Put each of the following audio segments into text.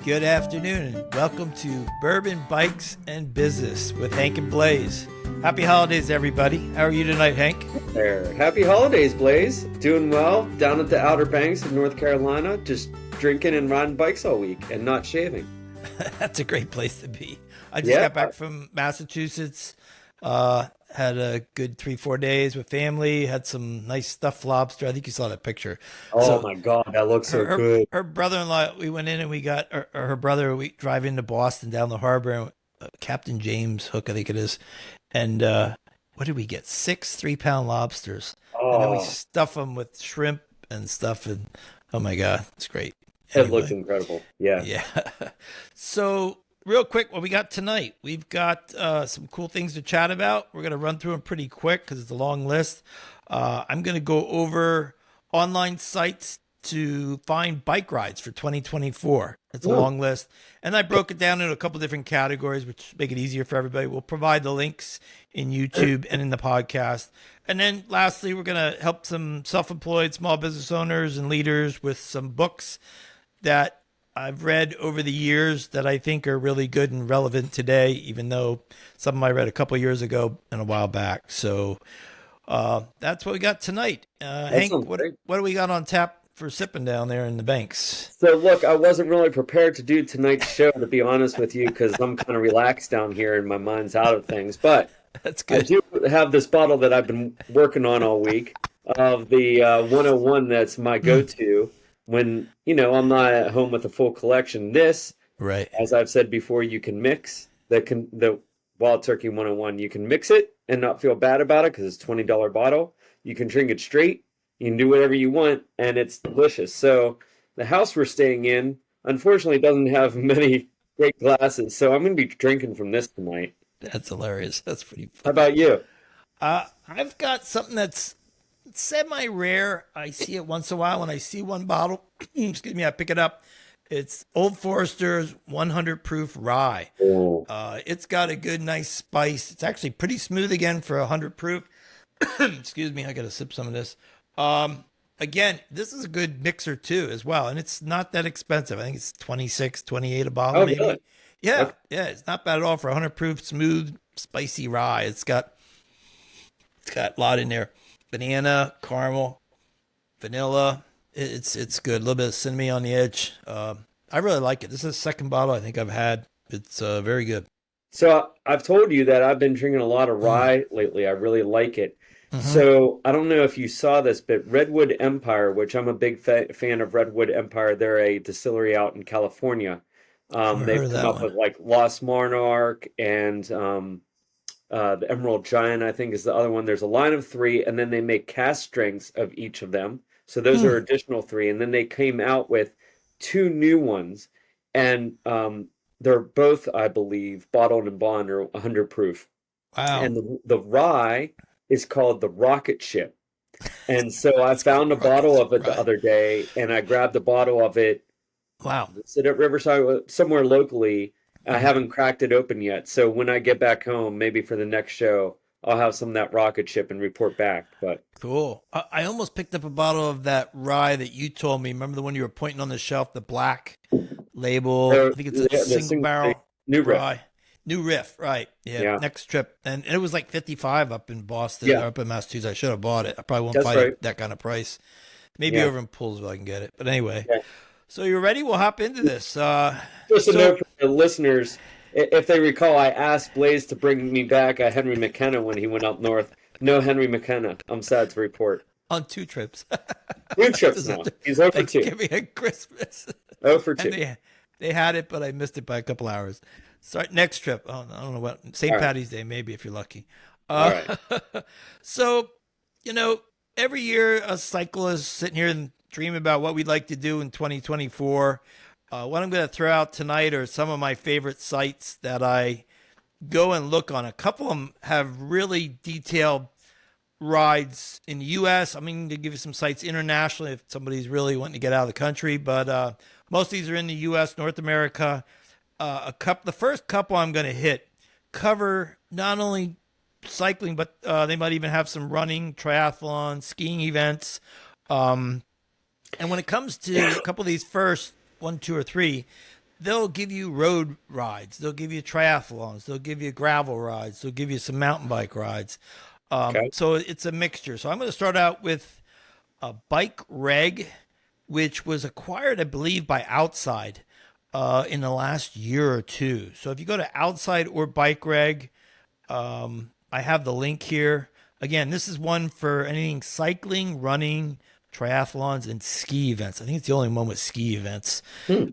Good afternoon and welcome to Bourbon, Bikes, and Business with Hank and Blaise. Happy holidays, everybody. How are you tonight, Hank? There. Happy holidays, Blaise. Doing well down at the Outer Banks of North Carolina, just drinking and riding bikes all week and not shaving. That's a great place to be. I just got back from Massachusetts. Had a good 3-4 days with family. Had some nice stuffed lobster. I think you saw that picture. Oh my God, that looks so good. Her brother-in-law, we went in and we got her brother. We drive into Boston down the harbor. And, Captain James Hook, I think it is. And what did we get? 6 3-pound lobsters. And then we stuff them with shrimp and stuff. And oh my God, it's great. Anyway. It looks incredible. Yeah. Yeah. So real quick, what we got tonight, we've got some cool things to chat about. We're going to run through them pretty quick because it's a long list. I'm going to go over online sites to find bike rides for 2024. It's a long list. And I broke it down into a couple different categories, which make it easier for everybody. We'll provide the links in YouTube and in the podcast. And then lastly, we're going to help some self-employed small business owners and leaders with some books that I've read over the years that I think are really good and relevant today, even though some of them I read a couple of years ago and a while back. So that's what we got tonight. Hank, what do we got on tap for sipping down there in the banks? So look, I wasn't really prepared to do tonight's show, to be honest with you, because I'm kind of relaxed down here and my mind's out of things. But that's good. I do have this bottle that I've been working on all week of the 101 that's my go-to. When, I'm not at home with a full collection. This, right, as I've said before, you can mix the Wild Turkey 101. You can mix it and not feel bad about it because it's a $20 bottle. You can drink it straight. You can do whatever you want, and it's delicious. So the house we're staying in, unfortunately, doesn't have many great glasses. So I'm going to be drinking from this tonight. That's hilarious. That's pretty fun. How about you? I've got something that's semi-rare. I see it once in a while. When I see one bottle, excuse me, I pick it up. It's Old Forester's 100 proof rye. It's got a good, nice spice. It's actually pretty smooth again for 100 proof. Excuse me, I got to sip some of this. Again, this is a good mixer too, as well. And it's not that expensive. I think it's $26, $28 a bottle, maybe. Good. Yeah, okay. Yeah, it's not bad at all for 100 proof, smooth, spicy rye. It's got a lot in there. Banana, caramel, vanilla. It's good. A little bit of cinnamon on the edge. I really like it. This is the second bottle I think I've had. It's very good. So I've told you that I've been drinking a lot of rye lately. I really like it. So I don't know if you saw this, but Redwood Empire, which I'm a big fan of Redwood Empire. They're a distillery out in California. They've come up with like Lost Monarch and the Emerald Giant, I think, is the other one. There's a line of 3, and then they make cask strengths of each of them. So those are additional 3. And then they came out with 2 new ones. And they're both, I believe, bottled and bond or 100 proof. Wow. And the rye is called the Rocket Ship. And so I found a bottle of it the other day, and I grabbed a bottle of it. Wow. Sit at Riverside, somewhere locally. I haven't cracked it open yet. So when I get back home, maybe for the next show, I'll have some of that Rocket Ship and report back. But cool. I almost picked up a bottle of that rye that you told me. Remember the one you were pointing on the shelf, the black label? I think it's a single barrel New rye. Riff. New Riff, right. Yeah, next trip. And it was like 55 up in Boston or up in Massachusetts. I should have bought it. I probably won't find that kind of price. Maybe over in Poolsville I can get it. But anyway. Yeah. So you ready? We'll hop into this. Just a note for the listeners, if they recall, I asked Blaise to bring me back a Henry McKenna when he went up north. No Henry McKenna. I'm sad to report. On 2 trips. 2 trips now. He's 0 for 2. Thanksgiving and Christmas. 0 for 2. They had it, but I missed it by a couple hours. Sorry, next trip. Oh, I don't know what. St. Patty's Day, maybe, if you're lucky. All right. So, every year a cyclist sitting here and dream about what we'd like to do in 2024. What I'm going to throw out tonight are some of my favorite sites that I go and look on. A couple of them have really detailed rides in the U.S. I'm going to give you some sites internationally if somebody's really wanting to get out of the country. But most of these are in the U.S., North America. The first couple I'm going to hit cover not only cycling, but they might even have some running, triathlon, skiing events. And when it comes to a couple of these first 1, 2, or 3, they'll give you road rides, they'll give you triathlons, they'll give you gravel rides, they'll give you some mountain bike rides. Okay. So it's a mixture. So I'm going to start out with a Bike Reg, which was acquired, I believe, by Outside in the last year or two. So if you go to Outside or Bike Reg, I have the link here. Again, this is one for anything cycling, running, triathlons, and ski events. I think it's the only one with ski events. Hmm.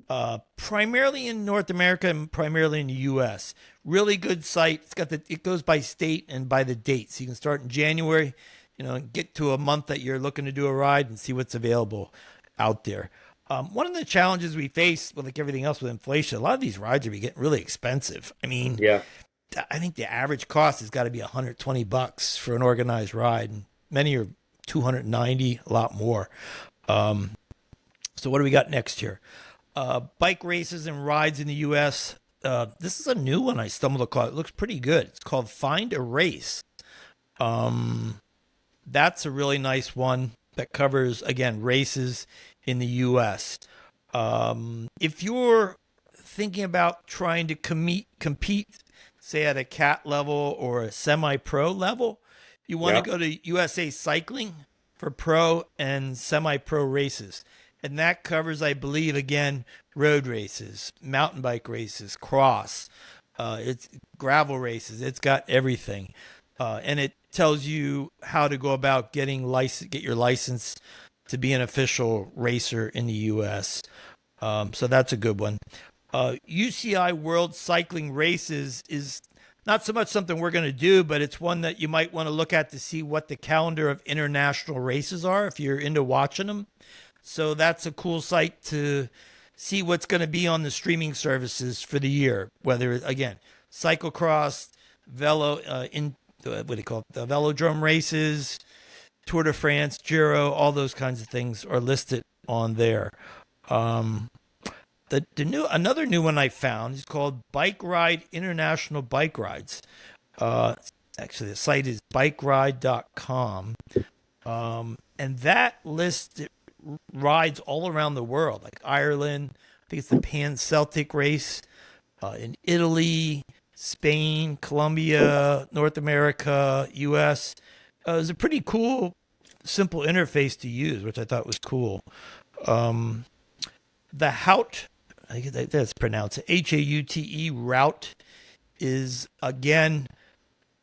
Primarily in North America and primarily in the U.S. Really good site. It goes by state and by the date, so you can start in January, get to a month that you're looking to do a ride and see what's available out there. One of the challenges we face, well, like everything else with inflation, a lot of these rides are getting really expensive. I mean, Yeah. I think the average cost has got to be $120 for an organized ride, and many are 290, a lot more. So what do we got next here? Bike races and rides in the U.S. This is a new one I stumbled across. It looks pretty good. It's called Find a Race. That's a really nice one that covers, again, races in the U.S. If you're thinking about trying to compete, say at a cat level or a semi-pro level, you want to Yeah. go to USA Cycling for pro and semi-pro races. And that covers, I believe, again, road races, mountain bike races, cross, it's gravel races. It's got everything. And it tells you how to go about get your license to be an official racer in the U.S. So that's a good one. UCI World Cycling Races is not so much something we're going to do, but it's one that you might want to look at to see what the calendar of international races are if you're into watching them. So that's a cool site to see what's going to be on the streaming services for the year, whether, again, cyclocross, what do you call it, the velodrome races, Tour de France, Giro, all those kinds of things are listed on there. Another new one I found is called Bike Ride International Bike Rides. Actually, the site is bikeride.com. And that lists rides all around the world, like Ireland. I think it's the Pan Celtic race in Italy, Spain, Colombia, North America, U.S. It was a pretty cool, simple interface to use, which I thought was cool. The Haute, I think that's pronounced Haute route, is again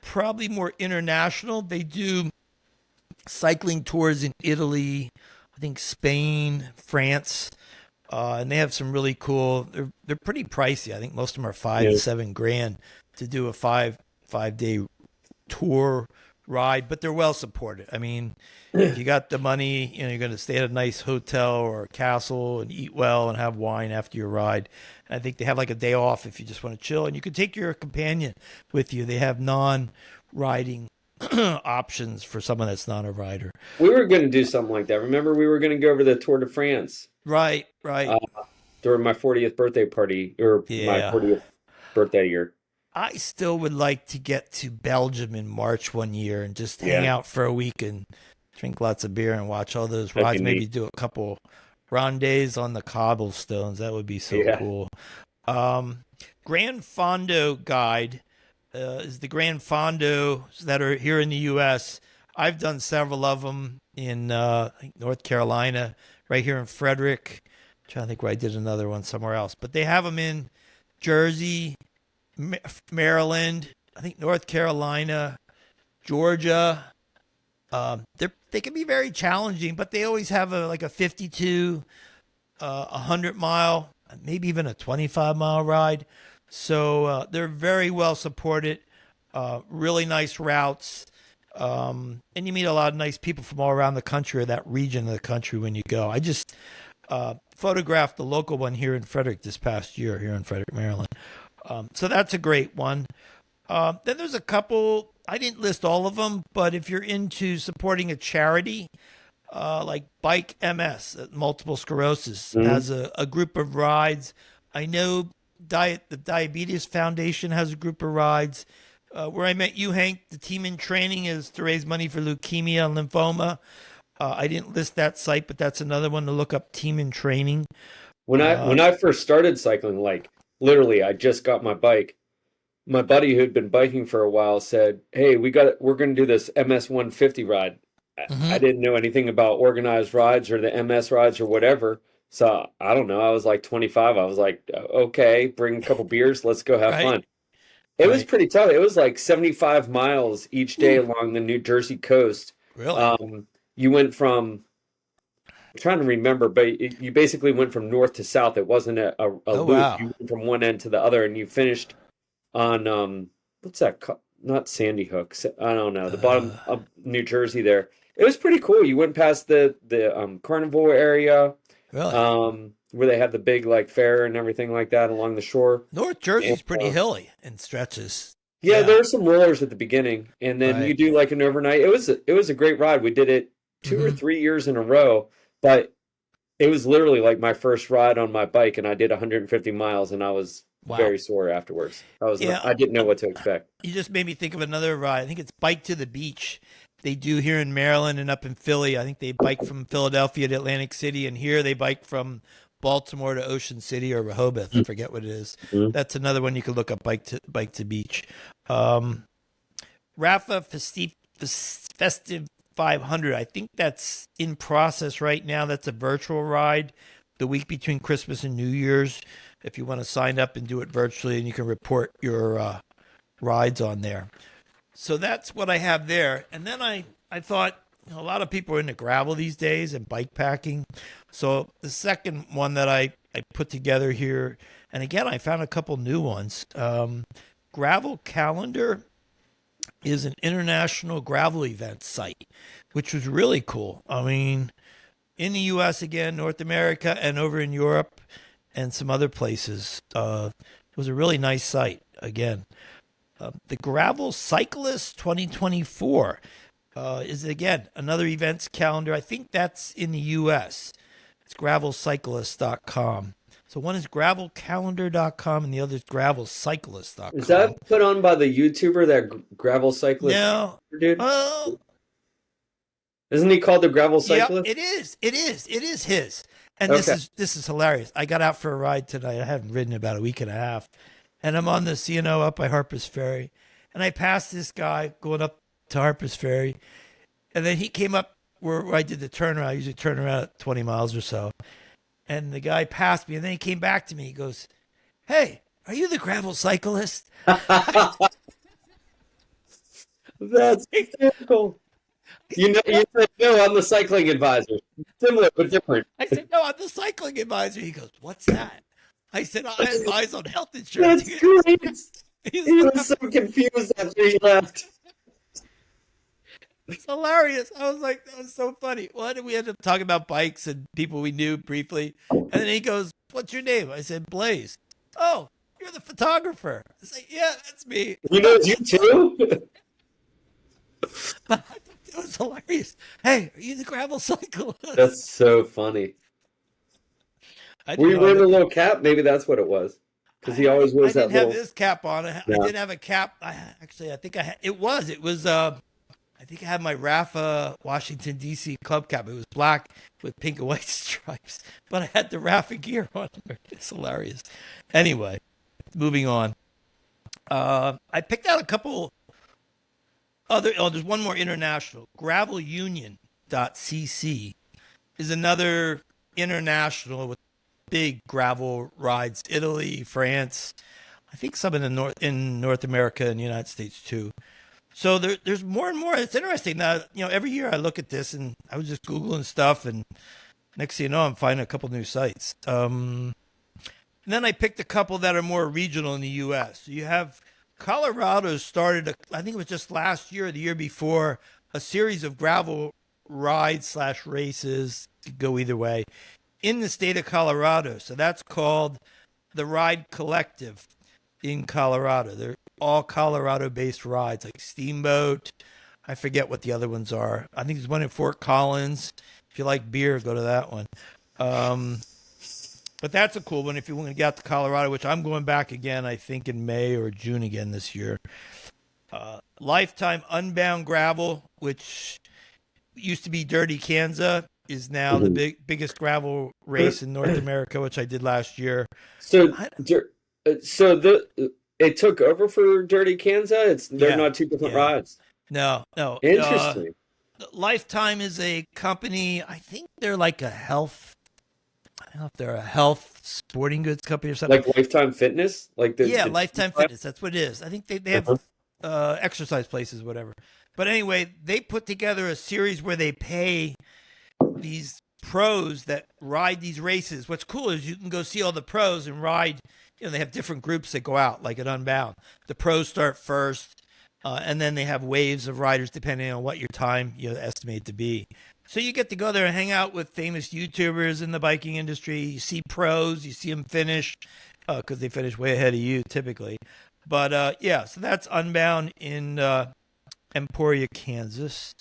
probably more international. They do cycling tours in Italy, I think Spain, France, and they have some really cool. They're pretty pricey. I think most of them are five to Yeah. 7 grand to do a five day tour ride, but they're well supported. I mean, if you got the money, you're going to stay at a nice hotel or a castle and eat well and have wine after your ride. And I think they have like a day off if you just want to chill, and you can take your companion with you. They have non-riding options for someone that's not a rider. We were going to do something like that. Remember, we were going to go over the Tour de France Right, right. uh, during my 40th birthday party or my Yeah. 40th birthday year. I still would like to get to Belgium in March one year and just hang Yeah, out for a week and drink lots of beer and watch all those that'd be rides. Maybe neat. do a couple rondes on the cobblestones. That would be so Yeah. cool. Um, Grand Fondo Guide is the Grand Fondos that are here in the U.S. I've done several of them in I think North Carolina, right here in Frederick. I'm trying to think where I did another one somewhere else, but they have them in Jersey, Maryland, I think North Carolina, Georgia. They can be very challenging, but they always have like a 52, 100 mile, maybe even a 25 mile ride. So they're very well supported, really nice routes. And you meet a lot of nice people from all around the country or that region of the country when you go. I just photographed the local one here in Frederick this past year, here in Frederick, Maryland. So that's a great one. Then there's a couple, I didn't list all of them, but if you're into supporting a charity, like Bike MS, multiple sclerosis, Mhm. has a group of rides. I know the Diabetes Foundation has a group of rides. Where I met you, Hank, the team in training is to raise money for leukemia and lymphoma. I didn't list that site, but that's another one to look up, team in training. When I first started cycling, like literally, I just got my bike. My buddy who'd been biking for a while said, "Hey, we're going to do this MS 150 ride." I Hmm. didn't know anything about organized rides or the MS rides or whatever. So I don't know. I was like 25. I was like, okay, bring a couple beers. Let's go have Right. fun. It was Right. pretty tough. It was like 75 miles each day Ooh, along the New Jersey coast. really? Um, you went from, I'm trying to remember, but you basically went from north to south. It wasn't a Oh, loop. wow. You went from one end to the other, and you finished on what's that? Not Sandy Hook. I don't know. The bottom Uh, of New Jersey there. It was pretty cool. You went past the carnival area, really? where they have the big like fair and everything like that along the shore. North And, Jersey's pretty hilly in stretches. yeah, Yeah. there are some rollers at the beginning, and then you Right. do like an overnight. It was a great ride. We did it 2 or 3 years in a row, but it was literally like my first ride on my bike, and I did 150 miles, and I was Wow. very sore afterwards. Yeah. I didn't know what to expect. You just made me think of another ride. I think it's Bike to the Beach. They do here in Maryland and up in Philly. I think they bike from Philadelphia to Atlantic City, and here they bike from Baltimore to Ocean City or Rehoboth. I forget what it is. Mhm. That's another one you could look up. Bike to Beach. Um, Rapha Festive 500. I think that's in process right now. That's a virtual ride the week between Christmas and New Year's. If you want to sign up and do it virtually, and you can report your rides on there. So that's what I have there. And then I thought, a lot of people are into gravel these days and bike packing. So the second one that I put together here, and again, I found a couple new ones. Gravel Calendar is an international gravel event site, which was really cool. I mean, in the U.S. again, North America, and over in Europe and some other places. It was a really nice site again. The Gravel Cyclist 2024 is again another events calendar. I think that's in the U.S. It's gravelcyclist.com. So one is gravelcalendar.com and the other is Is gravelcyclist.com. that put on by the YouTuber, that gravel cyclist Now, dude? oh, Isn't he called the gravel yep, cyclist? it is. It is his. And this Okay. is this is hilarious. I got out for a ride tonight. I haven't ridden in about a week and a half. And I'm on the CNO up by Harper's Ferry. And I passed this guy going up to Harper's Ferry. And then he came up where I did the turnaround. I usually turn around at 20 miles or so. And the guy passed me. And then he came back to me. He goes, "Hey, are you the gravel cyclist?" That's cool. You said no. I'm the cycling advisor. Similar but different. I said, "No, I'm the cycling advisor." He goes, "What's that?" I said, "I advise on health insurance." That's great. He's He was so laughing. confused after he left. It's hilarious. I was like, that was so funny. Why did we end up talking about bikes and people we knew briefly? And then he goes, "What's your name?" I said, "Blaise." "Oh, you're the photographer." I said, "Yeah, that's me." He knows you too. But it was hilarious. "Hey, are you the gravel cyclist?" That's so funny. I Were didn't you know. wearing a little cap? Maybe that's what it was. Because he always I wears that didn't have little. this cap on. I Yeah. did have a cap. I think I had, it was I think I had my Rapha Washington D.C. club cap. It was black with pink and white stripes, but I had the Rapha gear on. It's hilarious. Anyway, moving on. I picked out a couple other. Oh, there's one more international. GravelUnion.cc is another international with big gravel rides. Italy, France. I think some in North America and the United States too. So there's more and more. It's interesting now. Every year I look at this, and I was just googling stuff, and next thing you know, I'm finding a couple new sites. And then I picked a couple that are more regional in the U.S. So you have Colorado started. I think it was just last year, or the year before, a series of gravel rides slash races. Could go either way in the state of Colorado. So that's called the Ride Collective in Colorado. They're all Colorado based rides like Steamboat. I forget what the other ones are. I think there's one in Fort Collins. If you like beer, go to that one. Um, but that's a cool one if you want to get out to Colorado, which I'm going back again, I think in May or June again this year. Lifetime Unbound Gravel, which used to be Dirty Kanza. is now the Mhm. biggest gravel race in North America, which I did last year. So, I, so it took over for Dirty Kansas. They're yeah, not two different yeah. rides. No, no. Interesting. Lifetime is a company. I think they're like a health. I don't know if they're a health sporting goods company or something. Like Lifetime Fitness, like Yeah, the Lifetime Fitness. That's what it is. I think they have Uh-huh. exercise places, whatever. But anyway, they put together a series where they pay these pros that ride these races. What's cool is you can go see all the pros and ride. They have different groups that go out, like at Unbound. The pros start first, and then they have waves of riders depending on what your time you estimate to be. So you get to go there and hang out with famous YouTubers in the biking industry. You see pros, you see them finish because they finish way ahead of you typically. But yeah, so that's Unbound in Emporia, Kansas.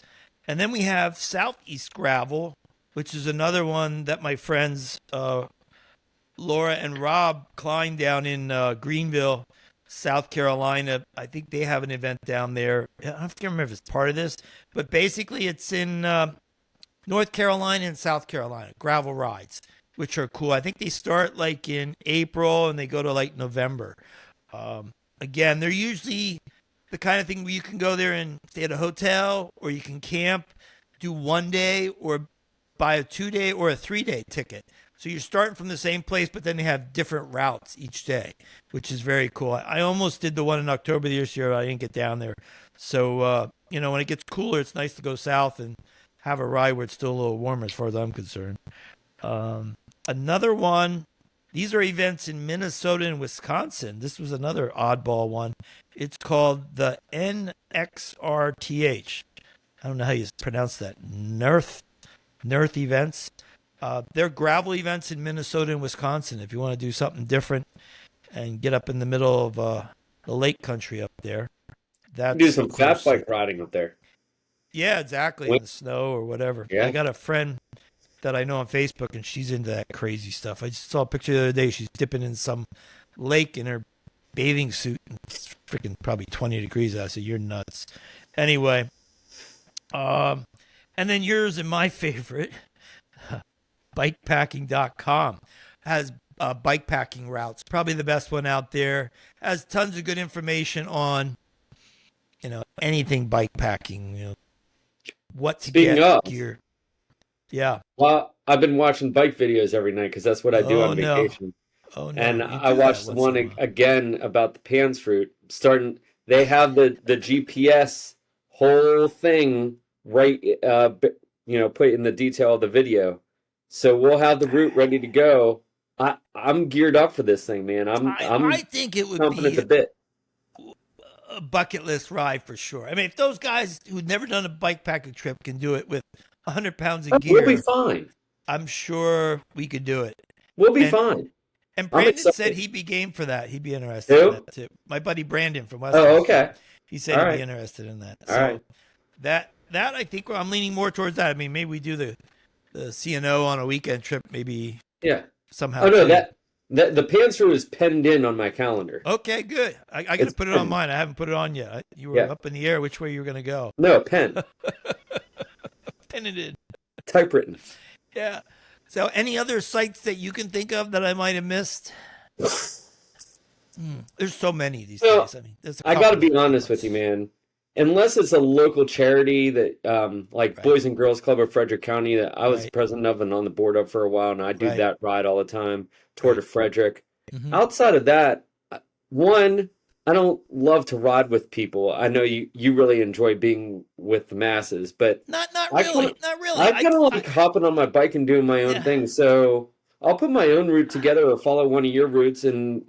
And then we have Southeast Gravel, which is another one that my friends Laura and Rob Klein down in Greenville, South Carolina. I think they have an event down there. I don't remember if it's part of this, but basically it's in North Carolina and South Carolina, gravel rides, which are cool. I think they start like in April and they go to like November. Again, they're usually the kind of thing where you can go there and stay at a hotel or you can camp, do 1 day or buy a 2 day or a 3 day ticket. So you're starting from the same place, but then they have different routes each day, which is very cool. I almost did the one in October this year. I didn't get down there. So, when it gets cooler, it's nice to go south and have a ride where it's still a little warmer as far as I'm concerned. Another one, these are events in Minnesota and Wisconsin. This was another oddball one. It's called the NXRTH. I don't know how you pronounce that. Nerth events. They're gravel events in Minnesota and Wisconsin. If you want to do something different and get up in the middle of the lake country up there, Do that's a some cool fat sight. bike riding up there. Yeah, exactly. In the snow or whatever. I Yeah. got a friend that I know on Facebook, and she's into that crazy stuff. I just saw a picture the other day. She's dipping in some lake in her bathing suit. And it's freaking probably 20 degrees out. I said, "You're nuts." Anyway, and then yours and my favorite, bikepacking.com, has bikepacking routes. Probably the best one out there. Has tons of good information on, anything bikepacking, what to Speaking get, of, gear. Yeah. well, I've been watching bike videos every night because that's what I do Oh on no. vacation. Oh And no. You I do that watched the once in one a while. again about the pans fruit. They have the GPS whole thing right, put in the detail of the video. So we'll have the route ready to go. I'm geared up for this thing, man. I I'm think it would chomping at be the bit. a bucket list ride for sure. I mean, if those guys who've never done a bikepacking trip can do it with 100 pounds of We'll be gear, fine. I'm sure we could do it. We'll be And fine. and I'm Brandon said excited. he'd be game for that. He'd be interested in Who? that too. My buddy Brandon from West Oh, Coast, okay. he said All he'd be right. interested in that. All right. So that I think I'm leaning more towards that. I mean, maybe we do the CNO on a weekend trip, maybe Yeah. somehow Oh no, too. that the pantser is penned in on my calendar. Okay, good. I got to It's put it on penned. mine. I haven't put it on yet. You were Yeah. up in the air which way you were going to go. No, pen. Pin it in. Typewritten. Yeah. So, any other sites that you can think of that I might have missed? There's so many these Well, days. I mean, there's a I got to couple be that come honest up. with you, man. Unless it's a local charity that, like Right. Boys and Girls Club of Frederick County, that I was Right. president of and on the board of for a while, and I do Right. that ride all the time, Tour Right. de Frederick. hmm Outside of that, one, I don't love to ride with people. I know you really enjoy being with the masses, but Not I kind really. of Not really. I kind of like I hopping on my bike and doing my own yeah. thing. So I'll put my own route together or follow one of your routes, and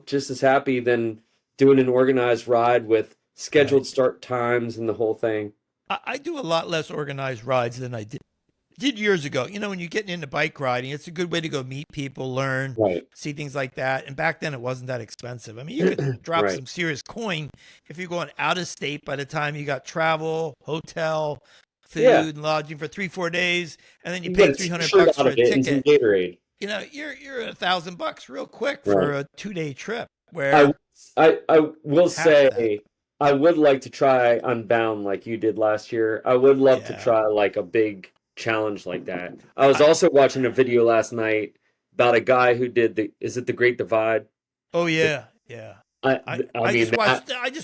just as happy than doing an organized ride with Right. scheduled start times and the whole thing. I do a lot less organized rides than I did years ago. When you're getting into bike riding, it's a good way to go meet people, learn, Right. see things like that. And back then, it wasn't that expensive. I mean, you could drop Right. some serious coin if you're going out of state by the time you got travel, hotel, Yeah. food, and lodging for 3-4 days, and then you You pay get a 300 t-shirt bucks out for of a it and some ticket. Gatorade. You're $1,000 real quick for Right. a 2-day trip. I Where I will half that, say I would like to try Unbound like you did last year. I would love to yeah, try like a big challenge like that. I was I, also watching a video last night about a guy who did is it the Great Divide? oh The- yeah, yeah. I I I I mean just that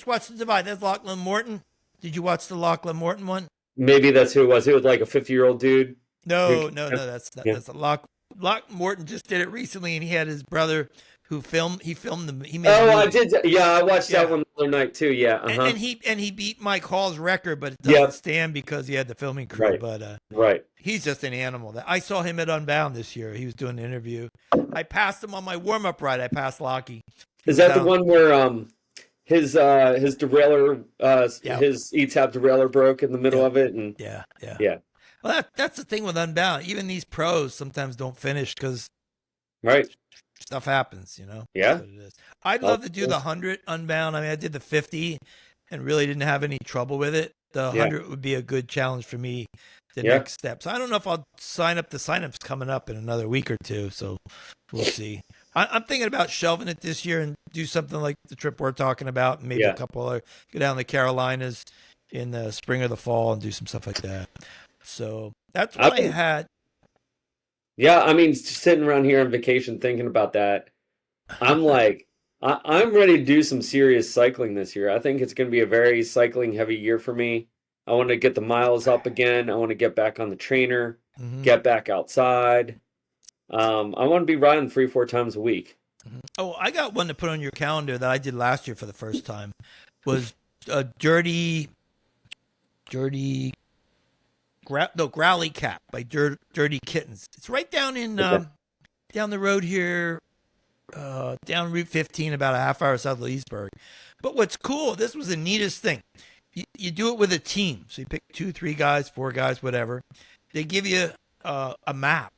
watched the Divide. That's Lachlan Morton. Did you watch the Lachlan Morton one? maybe that's who it was. It was like a 50-year-old dude who No, no, no. That's not. yeah. That's a Lock Morton just did it recently, and he had his brother who filmed. He filmed the. He made the Oh, I movie. did. Yeah, I watched that Yeah, one the other night too. Yeah. Uh-huh. and he beat Mike Hall's record, but it doesn't Yep. stand because he had the filming crew. Right. But Right. he's just an animal. That I saw him at Unbound this year. He was doing an interview. I passed him on my warm up ride. I passed Lockie. He Is was that the down. one where his derailleur Yeah, his ETAP derailleur broke in the middle yeah, of it and yeah, yeah. yeah. Well, that's the thing with Unbound. Even these pros sometimes don't finish because Right. stuff happens. You know, that's Yeah. what it is. I'd Oh, love to do the 100 Unbound. I mean, I did the 50 and really didn't have any trouble with it. The yeah. 100 would be a good challenge for me. The Yeah. next step. So I don't know if I'll sign up. The sign up's coming up in another week or two, so we'll see. I'm thinking about shelving it this year and do something like the trip we're talking about, and maybe a Yeah. couple other go down the Carolinas in the spring or the fall and do some stuff like that. So that's what I've I been had. Yeah, I mean, sitting around here on vacation thinking about that, I'm like, I'm ready to do some serious cycling this year. I think it's going to be a very cycling heavy year for me. I want to get the miles up again. I want to get back on the trainer, Mhm, get back outside. I want to be riding 3, 4 times a week. mhm. Oh, I got one to put on your calendar that I did last year for the first time. Was a dirty Growly Cap by Dirty Kittens. It's right down in Okay. down the road here, down Route 15, about a half hour south of Leesburg. But what's cool, this was the neatest thing. You do it with a team. So you pick 2, 3 guys, 4 guys, whatever. They give you a map.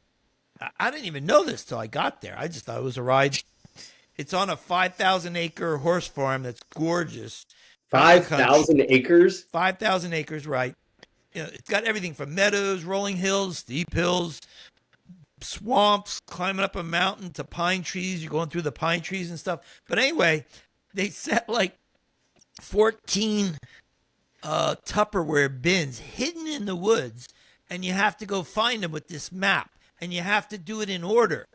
I didn't even know this till I got there. I just thought it was a ride. It's on a 5,000 acre horse farm that's gorgeous out in the country. 5,000 acres? 5,000 acres, right? You know, it's got everything from meadows, rolling hills, steep hills, swamps, climbing up a mountain to pine trees. You're going through the pine trees and stuff. But anyway, they set like 14 Tupperware bins hidden in the woods, and you have to go find them with this map, and you have to do it in order.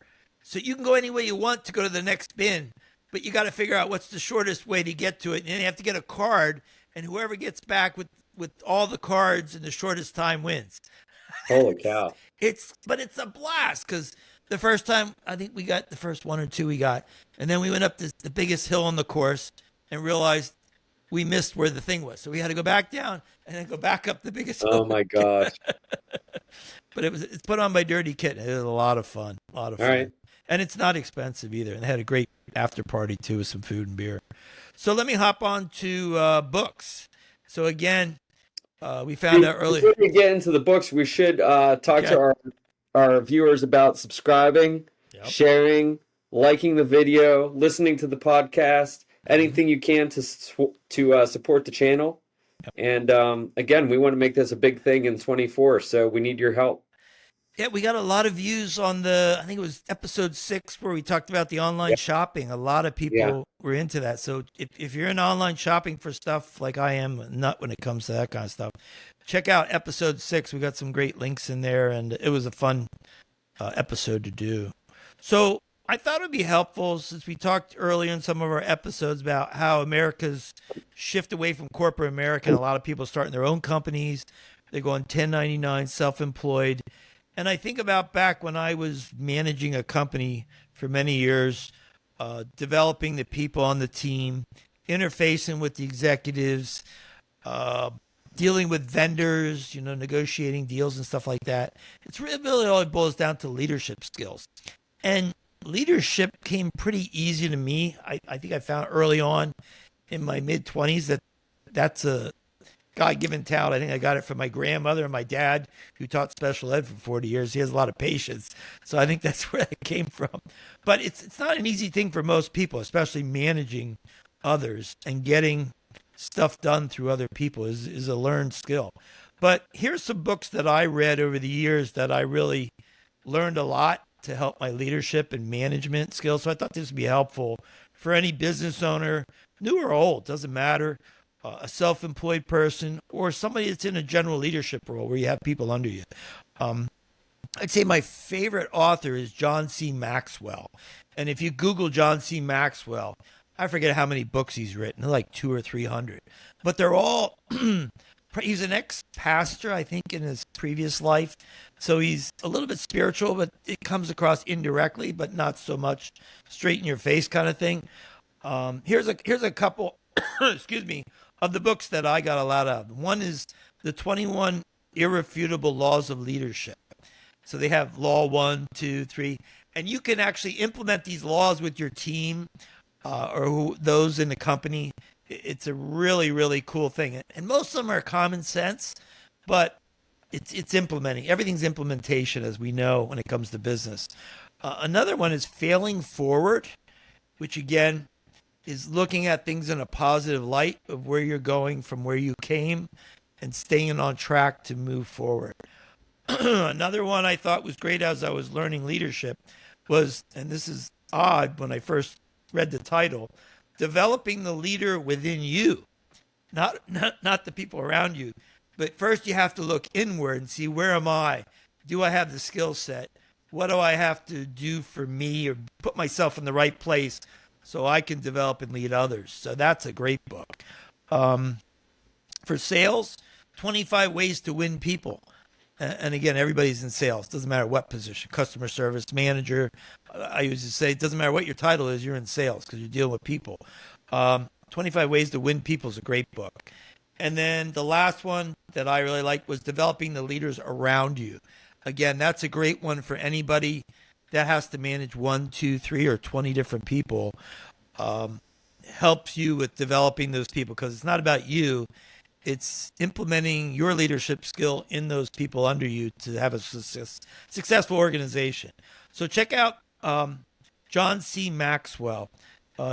So you can go any way you want to go to the next bin, but you got to figure out what's the shortest way to get to it. And then you have to get a card, and whoever gets back with all the cards in the shortest time wins. Holy cow. But it's a blast because the first time I think we got the first 1 or 2 we got, and then we went up the biggest hill on the course and realized we missed where the thing was, so we had to go back down and then go back up the biggest Oh hill. my gosh. But it's put on by Dirty Kitten. It was a lot of fun, All right. and it's not expensive either. And they had a great after party too with some food and beer. So let me hop on to books. So again, we found out earlier. Before we get into the books, we should talk Okay. to our viewers about subscribing, Yep. sharing, liking the video, listening to the podcast, anything you can to support the channel. And again, we want to make this a big thing in 24, so we need your help. Yeah, we got a lot of views on I think it was episode 6 where we talked about the online Yeah. shopping. A lot of people Yeah. were into that. So if you're in online shopping for stuff like I am, a nut when it comes to that kind of stuff, check out episode 6. We got some great links in there, and it was a fun episode to do. So I thought it would be helpful since we talked earlier in some of our episodes about how America's shift away from corporate America, and a lot of people starting their own companies. They're going 1099, self-employed. And I think about back when I was managing a company for many years, developing the people on the team, interfacing with the executives, dealing with vendors, negotiating deals and stuff like that. It's really all it boils down to leadership skills. And leadership came pretty easy to me. I think I found early on in my mid-20s that's a God-given talent. I think I got it from my grandmother and my dad, who taught special ed for 40 years. He has a lot of patience. So I think that's where it came from. But it's not an easy thing for most people, especially managing others and getting stuff done through other people is a learned skill. But here's some books that I read over the years that I really learned a lot to help my leadership and management skills. So I thought this would be helpful for any business owner, new or old, doesn't matter, a self-employed person, or somebody that's in a general leadership role where you have people under you. Um, I'd say my favorite author is John C. Maxwell. And if you Google John C. Maxwell, I forget how many books he's written, like two or 300. But they're all, he's an ex pastor, I think, in his previous life. So he's a little bit spiritual, but it comes across indirectly, but not so much straight in your face kind of thing. Here's a couple, excuse me, of the books that I got a lot of. One is the 21 Irrefutable Laws of Leadership. So they have law one, two, three, and you can actually implement these laws with your team those in the company. It's a really, really cool thing. And most of them are common sense, but it's implementing. Everything's implementation, as we know, when it comes to business. Another one is Failing Forward, which again is looking at things in a positive light of where you're going from where you came and staying on track to move forward. Another one I thought was great as I was learning leadership was, and this is odd when I first read the title, Developing the Leader Within You, not the people around you. But first you have to look inward and see, where am I? Do I have the skill set? What do I have to do for me or put myself in the right place so I can develop and lead others? So that's a great book. For sales, 25 Ways to Win People. And again, everybody's in sales. Doesn't matter what position, customer service, manager. I used to say, it doesn't matter what your title is, you're in sales because you're dealing with people. 25 Ways to Win People is a great book. And then the last one that I really liked was Developing the Leaders Around You. Again, that's a great one for anybody that has to manage 1, 2, 3, or 20 different people. Helps you with developing those people because it's not about you. It's implementing your leadership skill in those people under you to have a successful organization. So check out John C. Maxwell.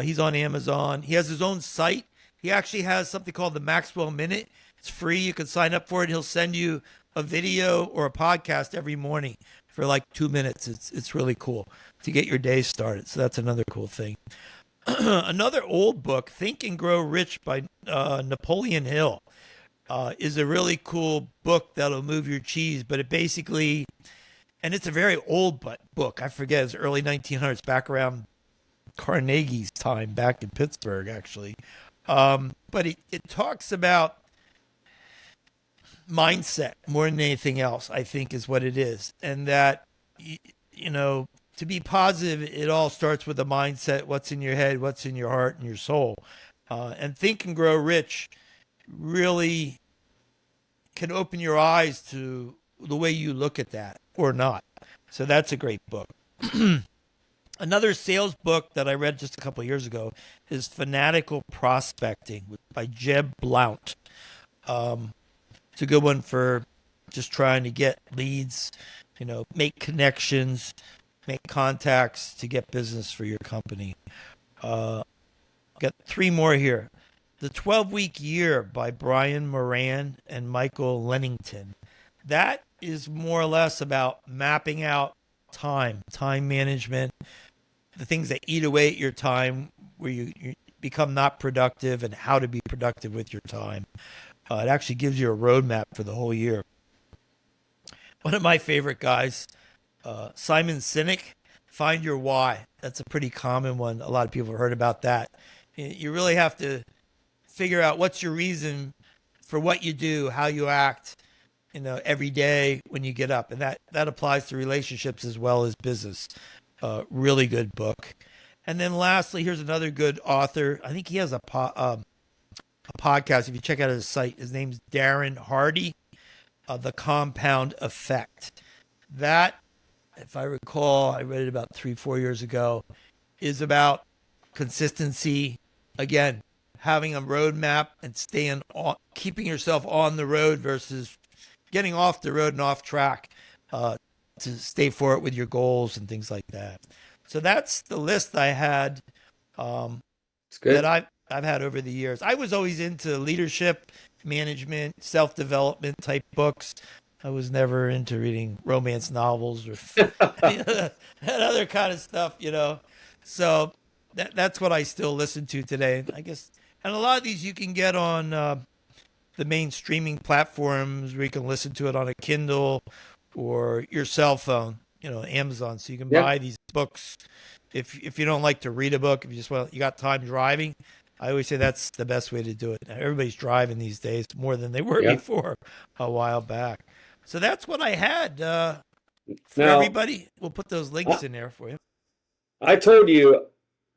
He's on Amazon. He has his own site. He actually has something called the Maxwell Minute. It's free. You can sign up for it. He'll send you a video or a podcast every morning for like 2 minutes. It's really cool to get your day started. So that's another cool thing. Another old book, Think and Grow Rich by Napoleon Hill, is a really cool book that'll move your cheese. But it basically, and it's a very old book. I forget, it's early 1900s, back around Carnegie's time, back in Pittsburgh, actually. But it talks about mindset more than anything else, I think, is what it is. And that, you know, to be positive, it all starts with a mindset, what's in your head, what's in your heart and your soul. And Think and Grow Rich really can open your eyes to the way you look at that or not. So that's a great book. Another sales book that I read just a couple of years ago is Fanatical Prospecting by Jeb Blount. It's a good one for just trying to get leads, make connections, make contacts to get business for your company. Got 3 more here. The 12-Week Year by Brian Moran and Michael Lennington. That is more or less about mapping out time management, the things that eat away at your time, where you become not productive, and how to be productive with your time. It actually gives you a roadmap for the whole year. One of my favorite guys, Simon Sinek, Find Your Why. That's a pretty common one. A lot of people have heard about that. You really have to figure out what's your reason for what you do, how you act, every day when you get up. And that applies to relationships as well as business. Really good book. And then lastly, here's another good author. I think he has a podcast. If you check out his site, his name's Darren Hardy, The Compound Effect. That, if I recall, I read it about 3-4 years ago, is about consistency. Again, having a roadmap and keeping yourself on the road versus getting off the road and off track to stay for it with your goals and things like that. So that's the list I had It's good. that I've had over the years. I was always into leadership, management, self-development type books. I was never into reading romance novels or that other kind of stuff, So that's what I still listen to today. I guess And a lot of these you can get on the main streaming platforms where you can listen to it on a Kindle or your cell phone, Amazon. So you can Yeah, buy these books if you don't like to read a book, if you got time driving. I always say that's the best way to do it. Now, everybody's driving these days more than they were yeah. before a while back. So that's what I had for Now, everybody. We'll put those links in there for you. I told you,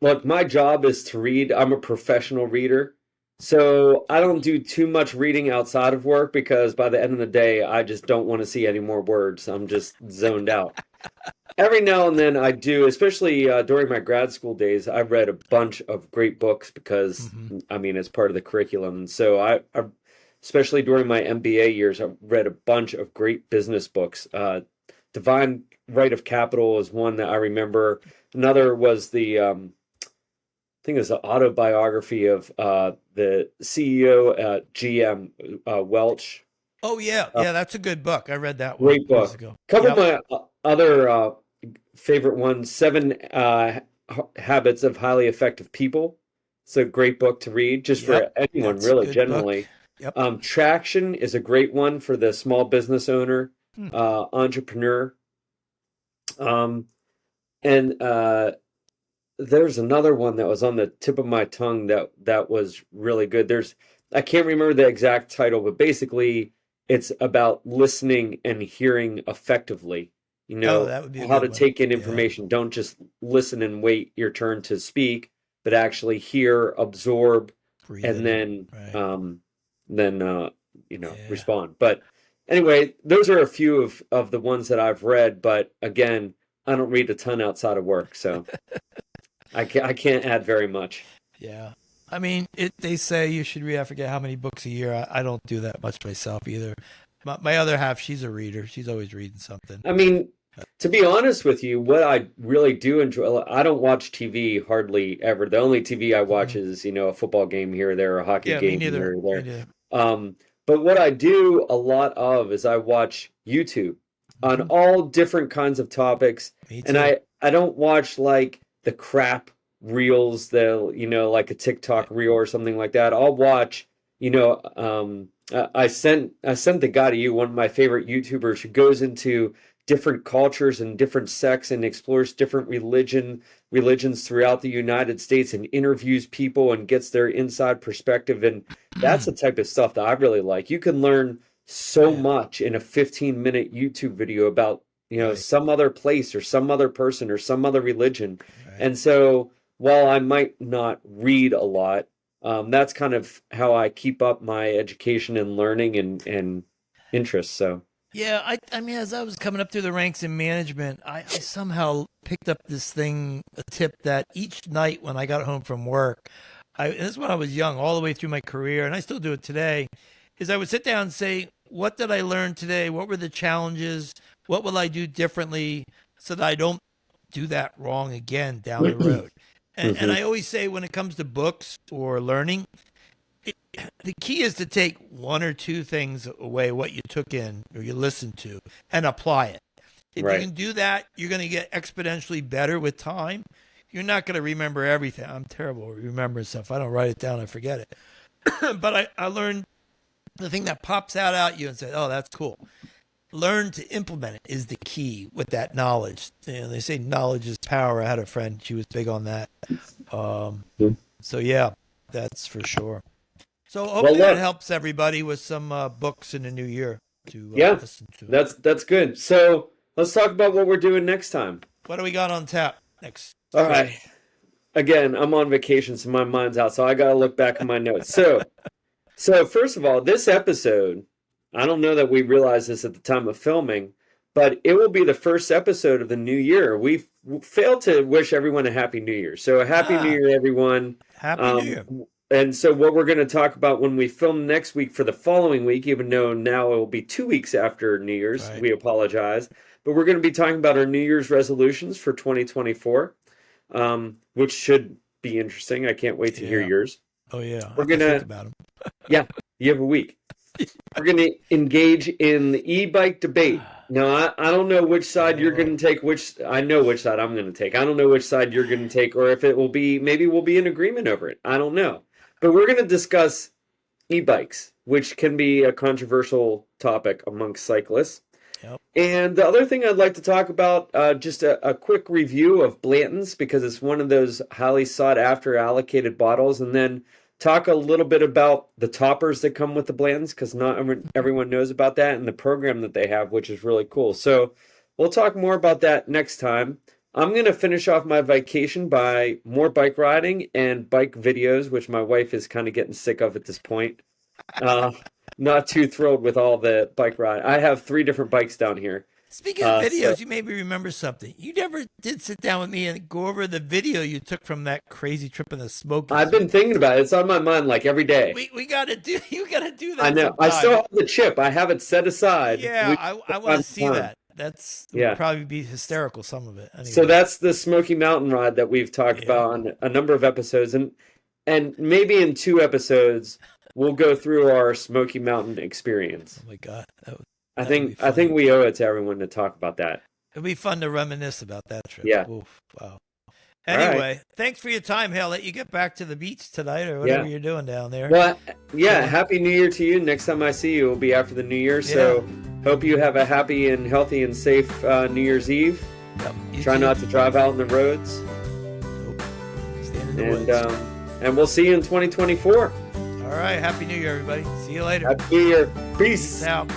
look, my job is to read. I'm a professional reader. So I don't do too much reading outside of work because by the end of the day, I just don't want to see any more words. I'm just zoned out. Every now and then I do, especially during my grad school days, I read a bunch of great books because, Hmm. I mean, it's part of the curriculum. So especially during my MBA years, I read a bunch of great business books. Divine Right of Capital is one that I remember. Another was I think it was the autobiography of the CEO at GM, Welch. Oh yeah, Uh, yeah, that's a good book. I read that one Great years book. ago. Couple of Yep. my other favorite ones, Seven Habits of Highly Effective People. It's a great book to read just for Yep. anyone, That's a really, good book. generally. Yep. Traction is a great one for the small business owner, Hmm. entrepreneur. Um, and there's another one that was on the tip of my tongue that was really good. I can't remember the exact title, but basically it's about listening and hearing effectively. You Oh, know, that would be a how good to one. take in Yeah. information. Don't just listen and wait your turn to speak, but actually hear, absorb, Breathe and it in. Right. then Yeah. respond. But anyway, those are a few of the ones that I've read, but again, I don't read a ton outside of work, so I can't add very much. Yeah. I mean, they say you should read, I forget how many books a year. I don't do that much myself either. My other half, she's a reader. She's always reading something. I mean, to be honest with you, what I really do enjoy, I don't watch TV hardly ever. The only TV I watch Hmm. is, a football game here or there, a hockey Yeah, me game neither. here or Me there. neither. But what I do a lot of is I watch YouTube on Hmm. all different kinds of topics, Me and too. I don't watch like the crap reels, like a TikTok Right. reel or something like that. I'll watch, I sent the guy to you, one of my favorite YouTubers who goes into different cultures and different sects and explores different religions throughout the United States and interviews people and gets their inside perspective. And that's the type of stuff that I really like. You can learn so Yeah. much in a 15-minute YouTube video about, Right. some other place or some other person or some other religion. Right. And so while I might not read a lot, that's kind of how I keep up my education and learning and interests. So, Yeah, I mean, as I was coming up through the ranks in management, I somehow picked up this thing, a tip that each night when I got home from work, and this is when I was young, all the way through my career, and I still do it today, is I would sit down and say, what did I learn today? What were the challenges? What will I do differently so that I don't do that wrong again down the road? And hmm I always say when it comes to books or learning, it, the key is to take one or two things away, what you took in or you listened to, and apply it. If you right. can do that, you're going to get exponentially better with time. You're not going to remember everything. I'm terrible at remembering stuff. I don't write it down, I forget it. But I learned the thing that pops out at you and say, oh, that's cool. Learn to implement it is the key with that knowledge. They say knowledge is power. I had a friend, she was big on that. Um, so, yeah, that's for sure. So Well, hopefully that look, helps everybody with some books in the new year to yeah, listen to. that's good. So let's talk about what we're doing next time. What do we got on tap next All week? right. Again, I'm on vacation, so my mind's out. So I got to look back at my notes. So first of all, this episode, I don't know that we realized this at the time of filming, but it will be the first episode of the new year. We failed to wish everyone a happy new year. So a happy new Ah, year, everyone. Happy New Um, Year. and so what we're going to talk about when we film next week for the following week, even though now it will be 2 weeks after New Year's, Right. we apologize, but we're going to be talking about our New Year's resolutions for 2024, which should be interesting. I can't wait to hear Yeah. yours. Oh, yeah. I We're have to think gonna about them. Yeah, you have a week. We're going to engage in the e-bike debate. Now, I don't know which side you're Oh, going to take, I know which side I'm going to take. I don't know which side you're going to take, or if it will be, maybe we'll be in agreement over it. I don't know. But we're going to discuss e-bikes, which can be a controversial topic amongst cyclists. Yep. And the other thing I'd like to talk about, just a quick review of Blanton's, because it's one of those highly sought after allocated bottles, and then talk a little bit about the toppers that come with the Blanton's, because not everyone knows about that, and the program that they have, which is really cool. So we'll talk more about that next time. I'm going to finish off my vacation by more bike riding and bike videos, which my wife is kind of getting sick of at this point. Not too thrilled with all the bike ride. I have 3 different bikes down here. Speaking of videos, you made me remember something. You never did sit down with me and go over the video you took from that crazy trip in the Smokies. I've been thinking about it. It's on my mind like every day. We gotta do. You gotta do that. I know. Sometime. I still have the chip. I have it set aside. Yeah, I want to see that. That's would probably be hysterical. Some of it. Anyway. So that's the Smoky Mountain ride that we've talked about on a number of episodes, and maybe in 2 episodes we'll go through our Smoky Mountain experience. Oh my God, I think we owe it to everyone to talk about that. It'd be fun to reminisce about that trip. Yeah. Oof, wow. Anyway, thanks for your time, Hale. Let you get back to the beach tonight or whatever you're doing down there. Well, Happy New Year to you. Next time I see you will be after the New Year. So hope you have a happy and healthy and safe New Year's Eve. Yep, Try not to drive out on the roads. Nope. Stand in the woods. And we'll see you in 2024. All right. Happy New Year, everybody. See you later. Happy New Year. Peace. Peace out.